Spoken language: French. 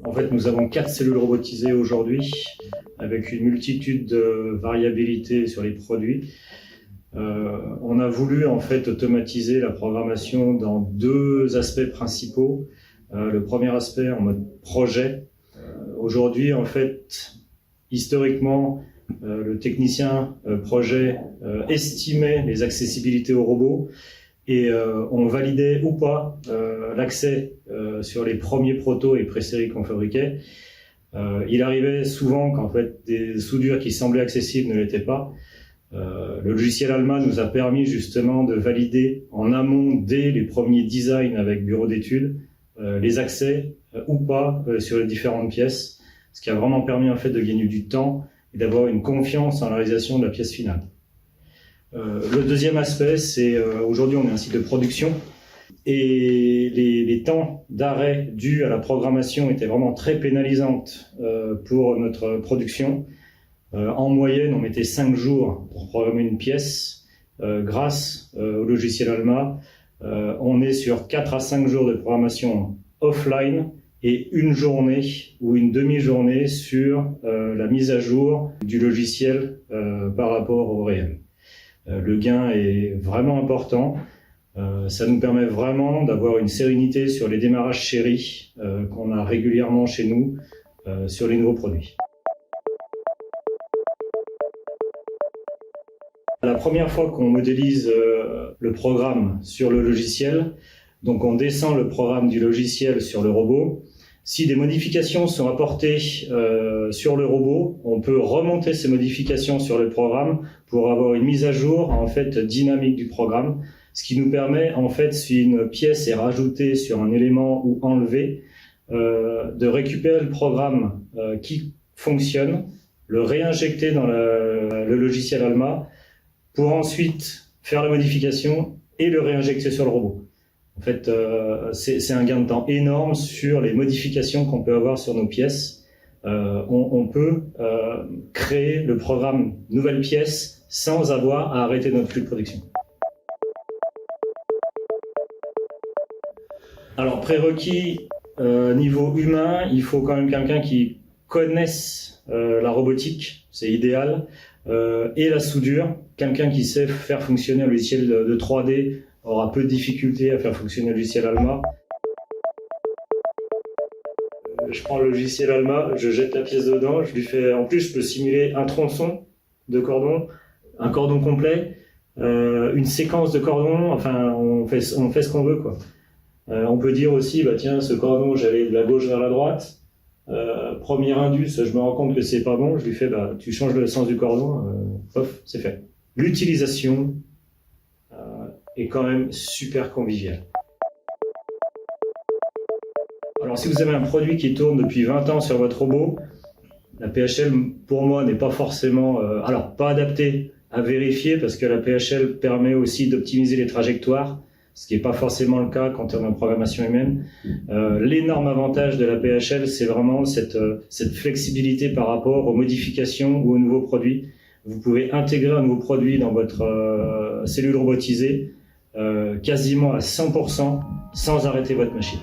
En fait, nous avons 4 cellules robotisées aujourd'hui, avec une multitude de variabilités sur les produits. On a voulu en fait automatiser la programmation dans 2 aspects principaux. Le premier aspect en mode projet. Aujourd'hui, en fait, historiquement, le technicien projet estimait les accessibilités aux robots et on validait ou pas l'accès sur les premiers protos et pré-séries qu'on fabriquait. Il arrivait souvent qu'en fait des soudures qui semblaient accessibles ne l'étaient pas. Le logiciel ALMA nous a permis justement de valider en amont dès les premiers designs avec bureau d'études les accès ou pas sur les différentes pièces, ce qui a vraiment permis en fait de gagner du temps et d'avoir une confiance en la réalisation de la pièce finale. Le deuxième aspect, c'est aujourd'hui on est un site de production et les temps d'arrêt dus à la programmation étaient vraiment très pénalisantes pour notre production. En moyenne, on mettait 5 jours pour programmer une pièce. Grâce au logiciel ALMA, on est sur 4 à 5 jours de programmation offline et une journée ou une demi-journée sur la mise à jour du logiciel par rapport au réel. Le gain est vraiment important. Ça nous permet vraiment d'avoir une sérénité sur les démarrages chéris qu'on a régulièrement chez nous sur les nouveaux produits. La première fois qu'on modélise le programme sur le logiciel, donc on descend le programme du logiciel sur le robot. Si des modifications sont apportées sur le robot, on peut remonter ces modifications sur le programme pour avoir une mise à jour en fait dynamique du programme, ce qui nous permet en fait, si une pièce est rajoutée sur un élément ou enlevée, de récupérer le programme qui fonctionne, le réinjecter dans le logiciel ALMA pour ensuite faire la modification et le réinjecter sur le robot. En fait, c'est un gain de temps énorme sur les modifications qu'on peut avoir sur nos pièces. On peut créer le programme nouvelle pièce sans avoir à arrêter notre flux de production. Alors, prérequis niveau humain, il faut quand même quelqu'un qui connaisse la robotique, c'est idéal, et la soudure. Quelqu'un qui sait faire fonctionner un logiciel de 3D aura peu de difficultés à faire fonctionner le logiciel ALMA. Je prends le logiciel ALMA, je jette la pièce dedans, je lui fais, en plus je peux simuler un tronçon de cordon, un cordon complet, une séquence de cordons, enfin on fait ce qu'on veut quoi. On peut dire aussi, bah tiens, ce cordon j'allais de la gauche vers la droite, premier indus, je me rends compte que c'est pas bon, je lui fais, bah tu changes le sens du cordon, pof, c'est fait. L'utilisation est quand même super conviviale. Alors si vous avez un produit qui tourne depuis 20 ans sur votre robot, la PHL pour moi n'est pas forcément, alors pas adaptée à vérifier parce que la PHL permet aussi d'optimiser les trajectoires, ce qui n'est pas forcément le cas quand on est en programmation humaine. L'énorme avantage de la PHL, c'est vraiment cette flexibilité par rapport aux modifications ou aux nouveaux produits. Vous pouvez intégrer un nouveau produit dans votre cellule robotisée quasiment à 100% sans arrêter votre machine.